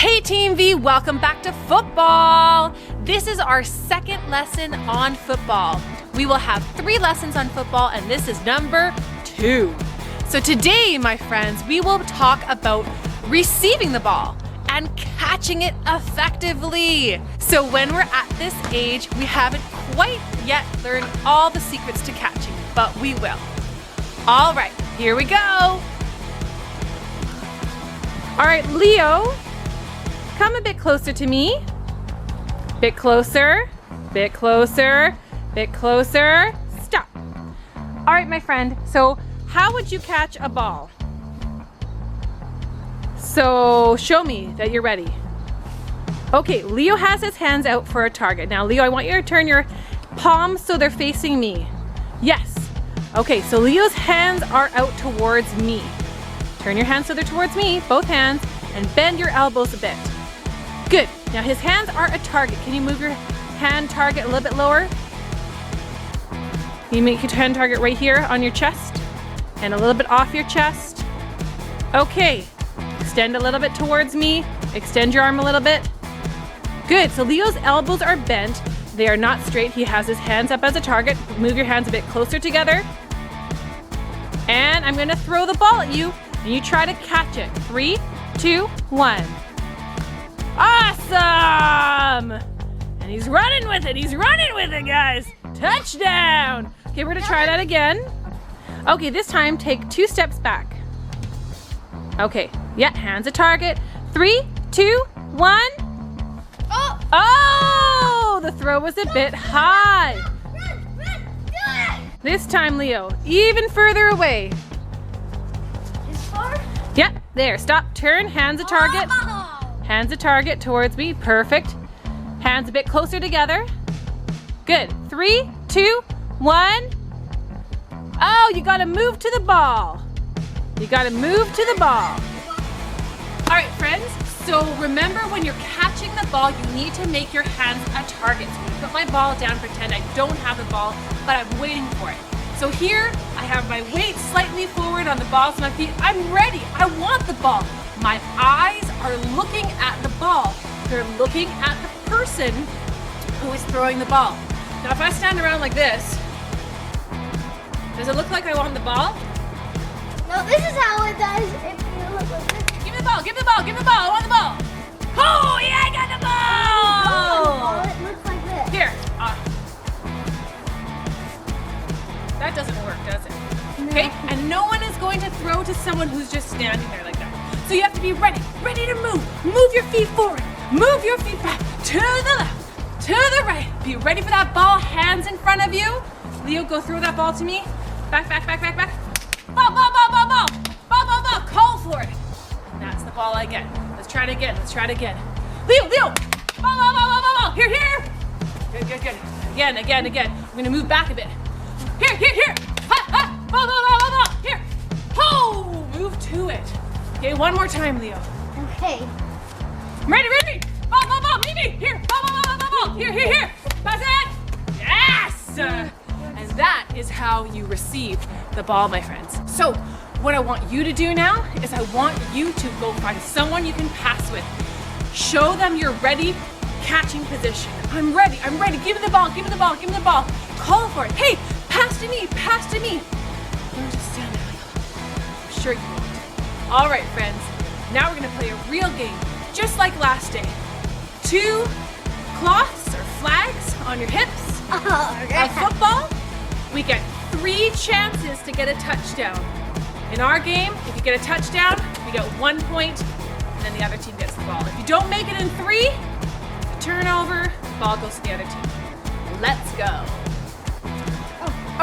Hey Team V, welcome back to football. This is our second lesson on football. We will have 3 lessons on football and this is number 2. So today, my friends, we will talk about receiving the ball and catching it effectively. So when we're at this age, we haven't quite yet learned all the secrets to catching, but we will. All right, here we go. All right, Leo, come a bit closer to me. Bit closer, bit closer, bit closer. Stop. All right, my friend, so how would you catch a ball? So show me that you're ready. Okay, Leo has his hands out for a target. Now, Leo, I want you to turn your palms so they're facing me. Yes. Okay, so Leo's hands are out towards me. Turn your hands so they're towards me, both hands, and bend your elbows a bit. Good. Now his hands are a target. Can you move your hand target a little bit lower? Can you make your hand target right here on your chest and a little bit off your chest? Okay. Extend a little bit towards me. Extend your arm a little bit. Good. So Leo's elbows are bent. They are not straight. He has his hands up as a target. Move your hands a bit closer together. And I'm going to throw the ball at you and you try to catch it. 3, 2, 1. Awesome! And he's running with it. He's running with it, guys. Touchdown! Okay, we're gonna try that again. Okay, this time take 2 steps back. Okay, yeah, hands a target. 3, 2, 1. Oh, the throw was a bit high. This time, Leo, even further away. Yeah, there, stop, turn, hands a target. Hands a target towards me, perfect. Hands a bit closer together. Good, 3, 2, 1. Oh, you gotta move to the ball. You gotta move to the ball. All right, friends, so remember when you're catching the ball, you need to make your hands a target. So I'm gonna put my ball down, pretend I don't have the ball, but I'm waiting for it. So here, I have my weight slightly forward on the balls of my feet. I'm ready, I want the ball. My eyes are looking at the ball. They're looking at the person who is throwing the ball. Now, if I stand around like this, does it look like I want the ball? No, this is how it does if you look like this. Give me the ball, give me the ball, give me the ball, I want the ball. Oh, yeah, I got the ball! It looks like this. Here. That doesn't work, does it? Okay, and no one is going to throw to someone who's just standing there like that. So you have to be ready to move. Move your feet forward, move your feet back, to the left, to the right. Be ready for that ball, hands in front of you. Leo, go throw that ball to me. Back, back, back, back, back. Ball, ball, ball, ball, ball. Ball, ball, ball, call for it. And that's the ball I get. Let's try it again, let's try it again. Leo, Leo, ball, ball, ball, ball, ball, ball. Here, here. Good, good, good. Again, again, again. I'm gonna move back a bit. Here, here, here. Ha, ha. Ball, ball, ball, ball, ball. Here. Oh, move to it. Okay, one more time, Leo. Okay. Ready, ready. Ball, ball, ball. Meet me. Here. Ball, ball, ball, ball, ball. Here, here, here. Pass it. Yes. And that is how you receive the ball, my friends. So what I want you to do now is I want you to go find someone you can pass with. Show them you're ready, catching position. I'm ready, I'm ready. Give me the ball, give me the ball, give me the ball. Call for it. Hey, pass to me, pass to me. Don't just stand there. I'm sure you won't. All right, friends. Now we're gonna play a real game, just like last day. 2 cloths or flags on your hips. Okay. A football, we get 3 chances to get a touchdown. In our game, if you get a touchdown, we get 1 point, and then the other team gets the ball. If you don't make it in 3, the turnover, the ball goes to the other team. Let's go.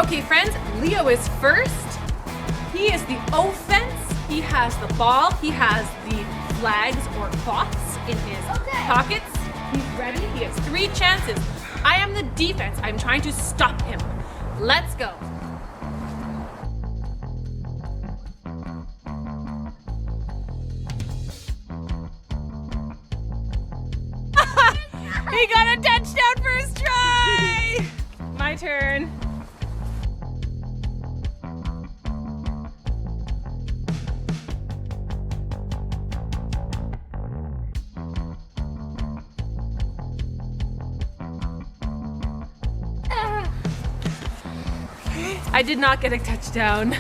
Okay, friends, Leo is first. He is the offense. He has the ball. He has the flags or cloths in his pockets. He's ready. He has 3 chances. I am the defense. I'm trying to stop him. Let's go. He got a touchdown first try. My turn. I did not get a touchdown.